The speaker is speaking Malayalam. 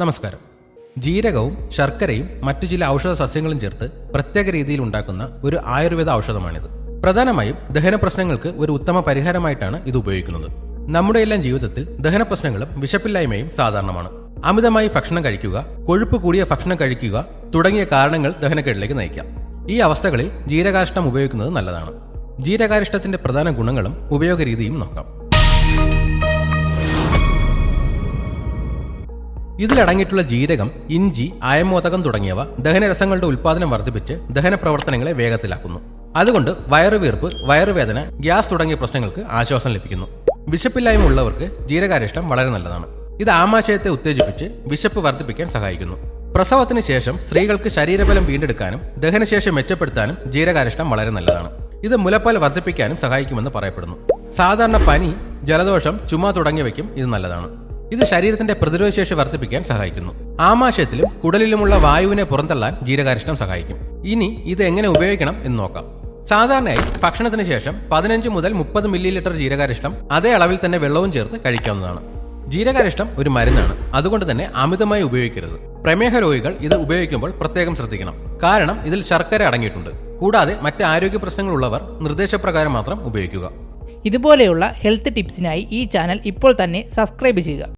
നമസ്കാരം. ജീരകവും ശർക്കരയും മറ്റു ചില ഔഷധ സസ്യങ്ങളും ചേർത്ത് പ്രത്യേക രീതിയിൽ ഉണ്ടാക്കുന്ന ഒരു ആയുർവേദ ഔഷധമാണിത്. പ്രധാനമായും ദഹന പ്രശ്നങ്ങൾക്ക് ഒരു ഉത്തമ പരിഹാരമായിട്ടാണ് ഇത് ഉപയോഗിക്കുന്നത്. നമ്മുടെ എല്ലാം ജീവിതത്തിൽ ദഹന പ്രശ്നങ്ങളും വിശപ്പില്ലായ്മയും സാധാരണമാണ്. അമിതമായി ഭക്ഷണം കഴിക്കുക, കൊഴുപ്പ് കൂടിയ ഭക്ഷണം കഴിക്കുക തുടങ്ങിയ കാരണങ്ങൾ ദഹനക്കേടിലേക്ക് നയിക്കാം. ഈ അവസ്ഥകളിൽ ജീരകാരിഷ്ടം ഉപയോഗിക്കുന്നത് നല്ലതാണ്. ജീരകാരിഷ്ടത്തിന്റെ പ്രധാന ഗുണങ്ങളും ഉപയോഗ രീതിയും നോക്കാം. ഇതിലടങ്ങിയിട്ടുള്ള ജീരകം, ഇഞ്ചി, അയമോദകം തുടങ്ങിയവ ദഹനരസങ്ങളുടെ ഉൽപ്പാദനം വർദ്ധിപ്പിച്ച് ദഹന പ്രവർത്തനങ്ങളെ വേഗത്തിലാക്കുന്നു. അതുകൊണ്ട് വയറുവീർപ്പ്, വയറുവേദന, ഗ്യാസ് തുടങ്ങിയ പ്രശ്നങ്ങൾക്ക് ആശ്വാസം ലഭിക്കുന്നു. വിശപ്പില്ലായ്മ ഉള്ളവർക്ക് ജീരകാരിഷ്ടം വളരെ നല്ലതാണ്. ഇത് ആമാശയത്തെ ഉത്തേജിപ്പിച്ച് വിശപ്പ് വർദ്ധിപ്പിക്കാൻ സഹായിക്കുന്നു. പ്രസവത്തിന് ശേഷം സ്ത്രീകൾക്ക് ശരീരബലം വീണ്ടെടുക്കാനും ദഹനശേഷി മെച്ചപ്പെടുത്താനും ജീരകാരിഷ്ടം വളരെ നല്ലതാണ്. ഇത് മുലപ്പാൽ വർദ്ധിപ്പിക്കാനും സഹായിക്കുമെന്ന് പറയപ്പെടുന്നു. സാധാരണ പനി, ജലദോഷം, ചുമ തുടങ്ങിയവയ്ക്കും ഇത് നല്ലതാണ്. ഇത് ശരീരത്തിന്റെ പ്രതിരോധശേഷി വർദ്ധിപ്പിക്കാൻ സഹായിക്കുന്നു. ആമാശയത്തിലും കുടലിലുമുള്ള വായുവിനെ പുറന്തള്ളാൻ ജീരകാരിഷ്ടം സഹായിക്കും. ഇനി ഇത് എങ്ങനെ ഉപയോഗിക്കണം എന്ന് നോക്കാം. സാധാരണയായി ഭക്ഷണത്തിന് ശേഷം 15 മുതൽ 30 മില്ലി ജീരകാരിഷ്ടം അതേ അളവിൽ തന്നെ വെള്ളവും ചേർത്ത് കഴിക്കാവുന്നതാണ്. ജീരകാരിഷ്ടം ഒരു മരുന്നാണ്, അതുകൊണ്ട് തന്നെ അമിതമായി ഉപയോഗിക്കരുത്. പ്രമേഹ രോഗികൾ ഇത് ഉപയോഗിക്കുമ്പോൾ പ്രത്യേകം ശ്രദ്ധിക്കണം. കാരണം ഇതിൽ ശർക്കര അടങ്ങിയിട്ടുണ്ട്. കൂടാതെ മറ്റ് ആരോഗ്യ പ്രശ്നങ്ങളുള്ളവർ നിർദ്ദേശപ്രകാരം മാത്രം ഉപയോഗിക്കുക. ഇതുപോലെയുള്ള ഹെൽത്ത് ടിപ്സിനായി ഈ ചാനൽ ഇപ്പോൾ തന്നെ സബ്സ്ക്രൈബ് ചെയ്യുക.